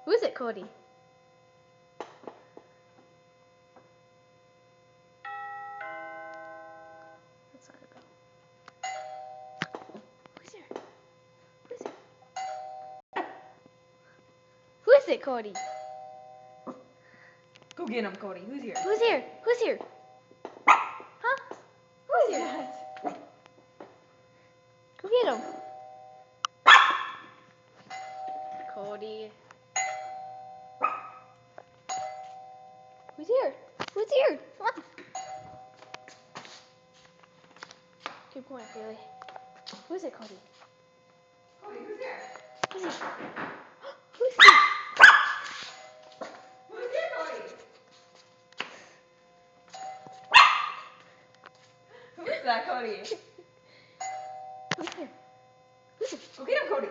Who is it, Kody? That's not a bell. Who's here? Who's here? Who is it, Kody? Go get him, Kody. Who's here? Who's here? Who's here? Huh? Who's here? Go get him. Kody. Who's here? Who's here? Come on. Keep going, Haley. Who is it, Kody? Kody, who's here? Who's here? Who's here? Who's here, Kody? Who is that, Kody? Who's here? Who's here? Go get him, Kody.